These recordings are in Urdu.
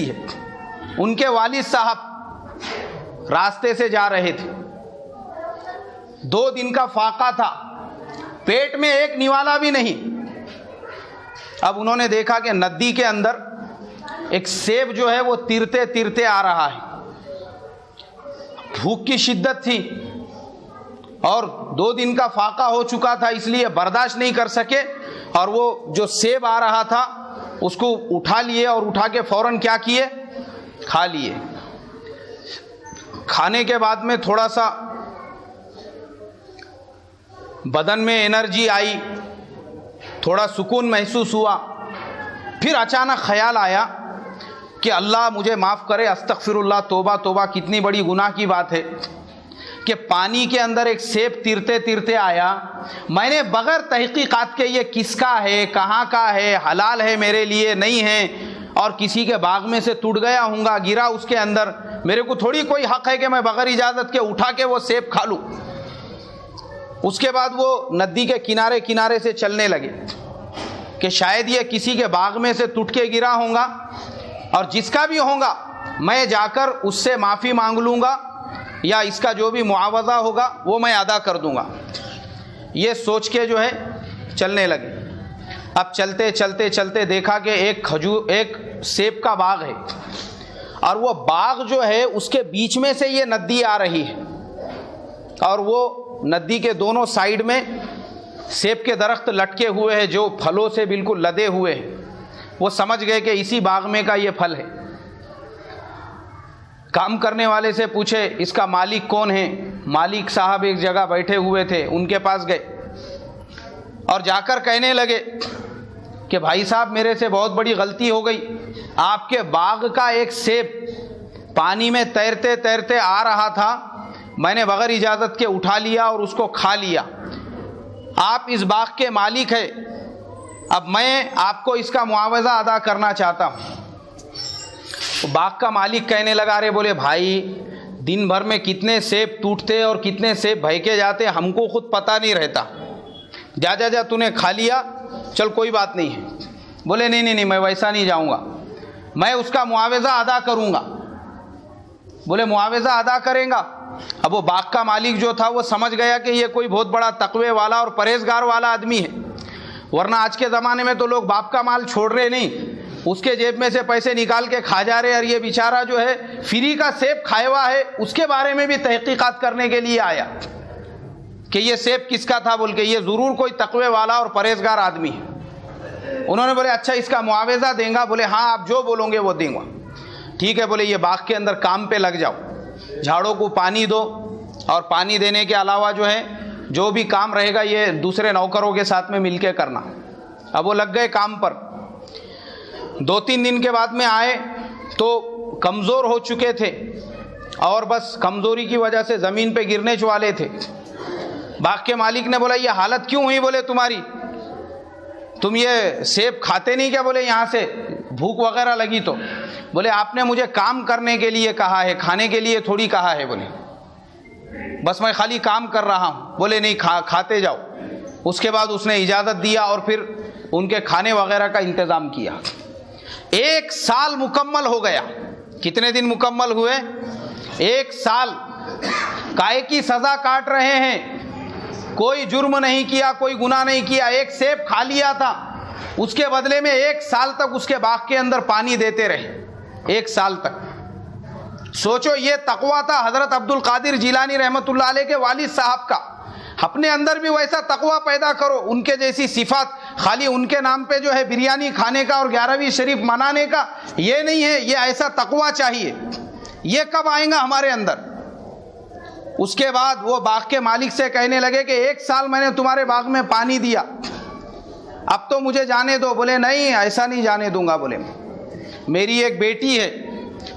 ہے. ان کے والد صاحب راستے سے جا رہے تھے, 2 دن کا فاقہ تھا, پیٹ میں ایک نوالا بھی نہیں. اب انہوں نے دیکھا کہ ندی کے اندر ایک سیب جو ہے وہ تیرتے تیرتے آ رہا ہے. بھوک کی شدت تھی اور 2 دن کا فاقہ ہو چکا تھا, اس لیے برداشت نہیں کر سکے اور وہ جو سیب آ رہا تھا اس کو اٹھا لیے اور اٹھا کے فوراً کیا کیے, کھا لیے. کھانے کے بعد میں تھوڑا سا بدن میں انرجی آئی, تھوڑا سکون محسوس ہوا. پھر اچانک خیال آیا کہ اللہ مجھے معاف کرے, استغفر اللہ, توبہ توبہ, کتنی بڑی گناہ کی بات ہے کہ پانی کے اندر ایک سیب تیرتے تیرتے آیا, میں نے بغیر تحقیقات کے یہ کس کا ہے, کہاں کا ہے, حلال ہے میرے لیے نہیں ہے, اور کسی کے باغ میں سے ٹوٹ گیا ہوں گا, گرا اس کے اندر, میرے کو تھوڑی کوئی حق ہے کہ میں بغیر اجازت کے اٹھا کے وہ سیب کھا لوں. اس کے بعد وہ ندی کے کنارے کنارے سے چلنے لگے کہ شاید یہ کسی کے باغ میں سے ٹوٹ کے گرا ہوں گا, اور جس کا بھی ہوگا میں جا کر اس سے معافی مانگ لوں گا, یا اس کا جو بھی معاوضہ ہوگا وہ میں ادا کر دوں گا. یہ سوچ کے جو ہے چلنے لگے. اب چلتے چلتے چلتے دیکھا کہ ایک سیب کا باغ ہے, اور وہ باغ جو ہے اس کے بیچ میں سے یہ ندی آ رہی ہے, اور وہ ندی کے دونوں سائیڈ میں سیب کے درخت لٹکے ہوئے ہیں جو پھلوں سے بالکل لدے ہوئے ہیں. وہ سمجھ گئے کہ اسی باغ میں کا یہ پھل ہے. کام کرنے والے سے پوچھے اس کا مالک کون ہے. مالک صاحب ایک جگہ بیٹھے ہوئے تھے, ان کے پاس گئے اور جا کر کہنے لگے کہ بھائی صاحب میرے سے بہت بڑی غلطی ہو گئی, آپ کے باغ کا ایک سیب پانی میں تیرتے تیرتے آ رہا تھا, میں نے بغیر اجازت کے اٹھا لیا اور اس کو کھا لیا. آپ اس باغ کے مالک ہیں, اب میں آپ کو اس کا معاوضہ ادا کرنا چاہتا ہوں. باغ کا مالک کہنے لگا, ارے بولے بھائی دن بھر میں کتنے سیب ٹوٹتے اور کتنے سیب بہکے جاتے ہم کو خود پتہ نہیں رہتا, جا جا جا تو نے کھا لیا, چل کوئی بات نہیں ہے. بولے نہیں میں ویسا نہیں جاؤں گا, میں اس کا معاوضہ ادا کروں گا. بولے معاوضہ ادا کریں گا. اب وہ باغ کا مالک جو تھا وہ سمجھ گیا کہ یہ کوئی بہت بڑا تقوی والا اور پرہیزگار والا آدمی ہے, ورنہ آج کے زمانے میں تو لوگ باپ کا مال چھوڑ رہے نہیں, اس کے جیب میں سے پیسے نکال کے کھا جا رہے, اور یہ بیچارہ جو ہے فری کا سیب کھائے ہوا ہے, اس کے بارے میں بھی تحقیقات کرنے کے لیے آیا کہ یہ سیب کس کا تھا, بول کے یہ ضرور کوئی تقوی والا اور پرہیزگار آدمی ہے. انہوں نے بولے اچھا اس کا معاوضہ دیں گا. بولے ہاں آپ جو بولو گے وہ دیں گا. ٹھیک ہے, بولے یہ باغ کے اندر کام پہ لگ جاؤ, جھاڑوں کو پانی دو, اور پانی دینے کے علاوہ جو ہے جو بھی کام رہے گا یہ دوسرے نوکروں کے ساتھ میں مل کے کرنا. اب وہ لگ گئے کام پر. 2-3 دن کے بعد میں آئے تو کمزور ہو چکے تھے, اور بس کمزوری کی وجہ سے زمین پہ گرنے والے تھے. باغ کے مالک نے بولا یہ حالت کیوں ہوئی؟ بولے تمہاری, تم یہ سیب کھاتے نہیں کیا؟ بولے یہاں سے بھوک وغیرہ لگی تو. بولے آپ نے مجھے کام کرنے کے لیے کہا ہے, کھانے کے لیے تھوڑی کہا ہے. بولے بس میں خالی کام کر رہا ہوں. بولے نہیں کھاتے جاؤ. اس کے بعد اس نے اجازت دیا اور پھر ان کے کھانے وغیرہ کا انتظام کیا. 1 سال مکمل ہو گیا. کتنے دن مکمل ہوئے؟ 1 سال. کائے کی سزا کاٹ رہے ہیں, کوئی جرم نہیں کیا, کوئی گناہ نہیں کیا, ایک سیب کھا لیا تھا, اس کے بدلے میں 1 سال تک اس کے باغ کے اندر پانی دیتے رہے. 1 سال تک. سوچو یہ تقویٰ تھا حضرت عبد القادر جیلانی رحمۃ اللہ علیہ کے والد صاحب کا. اپنے اندر بھی ویسا تقویٰ پیدا کرو, ان کے جیسی صفات. خالی ان کے نام پہ جو ہے بریانی کھانے کا اور 11ویں شریف منانے کا یہ نہیں ہے, یہ ایسا تقویٰ چاہیے. یہ کب آئیں گا ہمارے اندر؟ اس کے بعد وہ باغ کے مالک سے کہنے لگے کہ 1 سال میں نے تمہارے باغ میں پانی دیا, اب تو مجھے جانے دو. بولے نہیں ایسا نہیں جانے دوں گا. بولے میری ایک بیٹی ہے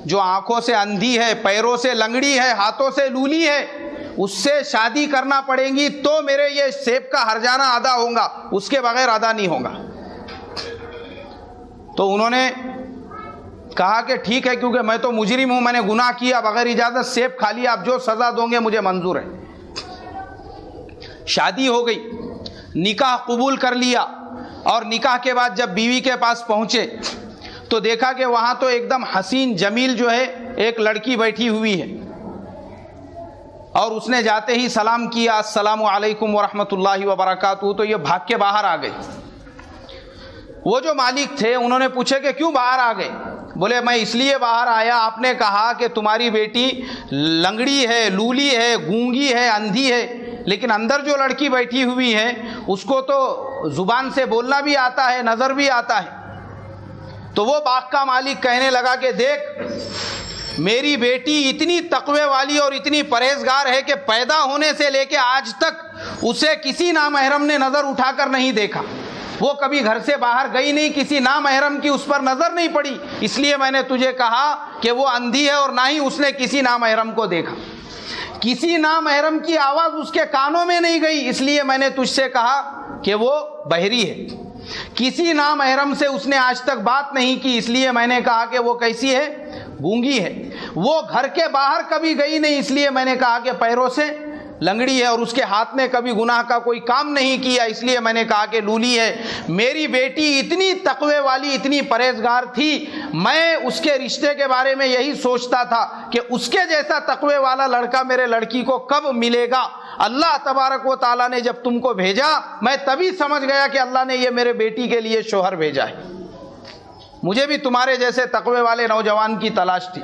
جو آنکھوں سے اندھی ہے, پیروں سے لنگڑی ہے, ہاتھوں سے لولی ہے, اس سے شادی کرنا پڑے گی تو میرے یہ سیب کا ہرجانہ ادا ہوگا, اس کے بغیر ادا نہیں ہوگا. تو انہوں نے کہا کہ ٹھیک ہے, کیونکہ میں تو مجرم ہوں, میں نے گناہ کیا, بغیر اجازت سیب کھا لیا, آپ جو سزا دو گے مجھے منظور ہے. شادی ہو گئی, نکاح قبول کر لیا, اور نکاح کے بعد جب بیوی کے پاس پہنچے تو دیکھا کہ وہاں تو ایک دم حسین جمیل جو ہے ایک لڑکی بیٹھی ہوئی ہے، اور اس نے جاتے ہی سلام کیا، السلام علیکم ورحمۃ اللہ وبرکاتہ، تو یہ بھاگ کے باہر آ گئی۔ وہ جو مالک تھے انہوں نے پوچھے کہ کیوں باہر آ گئے؟ بولے میں اس لیے باہر آیا، آپ نے کہا کہ تمہاری بیٹی لنگڑی ہے، لولی ہے، گونگی ہے، اندھی ہے، لیکن اندر جو لڑکی بیٹھی ہوئی ہے اس کو تو زبان سے بولنا بھی آتا ہے، نظر بھی آتا ہے۔ تو وہ باغ کا مالک کہنے لگا کہ دیکھ میری بیٹی اتنی تقوی والی اور اتنی پرہیزگار ہے کہ پیدا ہونے سے لے کے آج تک اسے کسی نامحرم نے نظر اٹھا کر نہیں دیکھا، وہ کبھی گھر سے باہر گئی نہیں، کسی نامحرم کی اس پر نظر نہیں پڑی، اس لیے میں نے تجھے کہا کہ وہ اندھی ہے، اور نہ ہی اس نے کسی نامحرم کو دیکھا، کسی نامحرم کی آواز اس کے کانوں میں نہیں گئی، اس لیے میں نے تجھ سے کہا کہ وہ بہری ہے، کسی نامحرم سے اس نے آج تک بات نہیں کی، اس لیے میں نے کہا کہ وہ کیسی ہے؟ گونگی ہے، وہ گھر کے باہر کبھی گئی نہیں، اس لیے میں نے کہا کہ پیروں سے لنگڑی ہے، اور اس کے ہاتھ نے کبھی گناہ کا کوئی کام نہیں کیا، اس لیے میں نے کہا کہ لولی ہے۔ میری بیٹی اتنی تقوی والی، اتنی پرہیزگار تھی، میں اس کے رشتے کے بارے میں یہی سوچتا تھا کہ اس کے جیسا تقوی والا لڑکا میرے لڑکی کو کب ملے گا۔ اللہ تبارک و تعالیٰ نے جب تم کو بھیجا، میں تبھی سمجھ گیا کہ اللہ نے یہ میرے بیٹی کے لیے شوہر بھیجا ہے۔ مجھے بھی تمہارے جیسے تقوی والے نوجوان کی تلاش تھی۔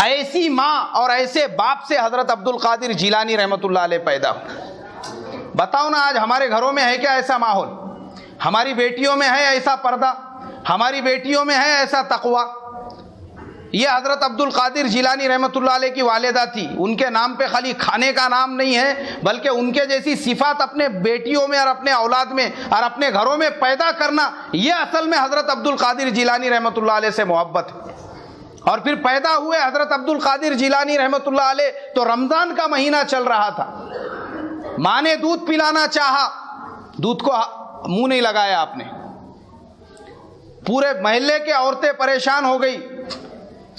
ایسی ماں اور ایسے باپ سے حضرت عبد القادر جیلانی رحمۃ اللہ علیہ پیدا ہو۔ بتاؤ نا آج ہمارے گھروں میں ہے کیا ایسا ماحول؟ ہماری بیٹیوں میں ہے ایسا پردہ؟ ہماری بیٹیوں میں ہے ایسا تقوی؟ یہ حضرت عبد القادر جیلانی رحمۃ اللہ علیہ کی والدہ تھی، ان کے نام پہ خالی کھانے کا نام نہیں ہے، بلکہ ان کے جیسی صفات اپنے بیٹیوں میں اور اپنے اولاد میں اور اپنے گھروں میں پیدا کرنا، یہ اصل میں حضرت عبد القادر جیلانی رحمۃ اللہ علیہ سے محبت ہے۔ اور پھر پیدا ہوئے حضرت عبد القادر جیلانی رحمۃ اللہ علیہ تو رمضان کا مہینہ چل رہا تھا، ماں نے دودھ پلانا چاہا، دودھ کو منہ نہیں لگایا آپ نے، پورے محلے کے عورتیں پریشان ہو گئی،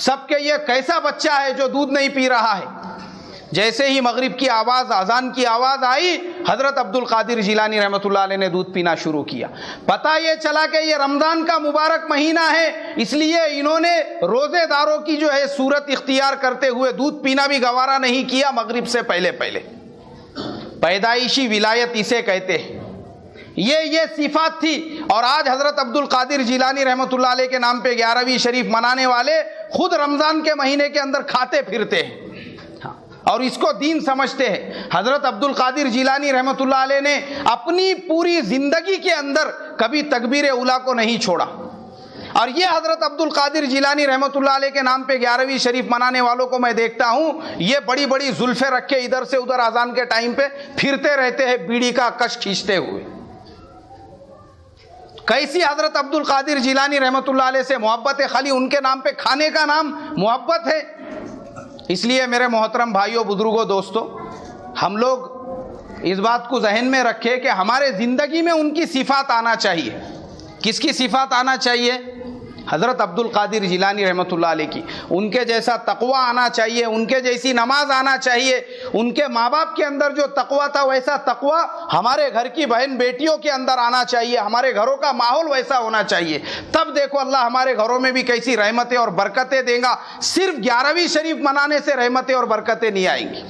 سب کے یہ کیسا بچہ ہے جو دودھ نہیں پی رہا ہے۔ جیسے ہی مغرب کی آواز، اذان کی آواز آئی، حضرت عبد القادر جیلانی رحمۃ اللہ علیہ نے دودھ پینا شروع کیا۔ پتہ یہ چلا کہ یہ رمضان کا مبارک مہینہ ہے، اس لیے انہوں نے روزے داروں کی جو ہے صورت اختیار کرتے ہوئے دودھ پینا بھی گوارا نہیں کیا مغرب سے پہلے پہلے۔ پیدائشی ولایت اسے کہتے ہیں، یہ صفات تھی۔ اور آج حضرت عبد القادر جیلانی رحمۃ اللہ علیہ کے نام پہ 11ویں شریف منانے والے خود رمضان کے مہینے کے اندر کھاتے پھرتے ہیں اور اس کو دین سمجھتے ہیں۔ حضرت عبد القادر جیلانی رحمۃ اللہ علیہ نے اپنی پوری زندگی کے اندر کبھی تکبیر اولیٰ کو نہیں چھوڑا، اور یہ حضرت عبد القادر جیلانی رحمۃ اللہ علیہ کے نام پہ 11ویں شریف منانے والوں کو میں دیکھتا ہوں، یہ بڑی بڑی زلفیں رکھ کے ادھر سے ادھر اذان کے ٹائم پہ پھرتے رہتے ہیں بیڑی کا کش کھینچتے ہوئے۔ کیسی حضرت عبد القادر جیلانی رحمۃ اللہ علیہ سے محبت ہے؟ خالی ان کے نام پہ کھانے کا نام محبت ہے۔ اس لیے میرے محترم بھائیوں، بزرگوں، دوستوں، ہم لوگ اس بات کو ذہن میں رکھیں کہ ہمارے زندگی میں ان کی صفات آنا چاہیے۔ کس کی صفات آنا چاہیے؟ حضرت عبد القادر جیلانی رحمۃ اللہ علیہ کی۔ ان کے جیسا تقوی آنا چاہیے، ان کے جیسی نماز آنا چاہیے، ان کے ماں باپ کے اندر جو تقوی تھا ویسا تقوی ہمارے گھر کی بہن بیٹیوں کے اندر آنا چاہیے، ہمارے گھروں کا ماحول ویسا ہونا چاہیے۔ تب دیکھو اللہ ہمارے گھروں میں بھی کیسی رحمتیں اور برکتیں دے گا۔ صرف 11ویں شریف منانے سے رحمتیں اور برکتیں نہیں آئیں گی۔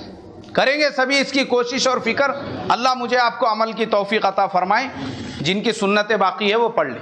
کریں گے سبھی اس کی کوشش اور فکر۔ اللہ مجھے آپ کو عمل کی توفیق عطا فرمائے۔ جن کی سنتیں باقی ہے وہ پڑھ لیں۔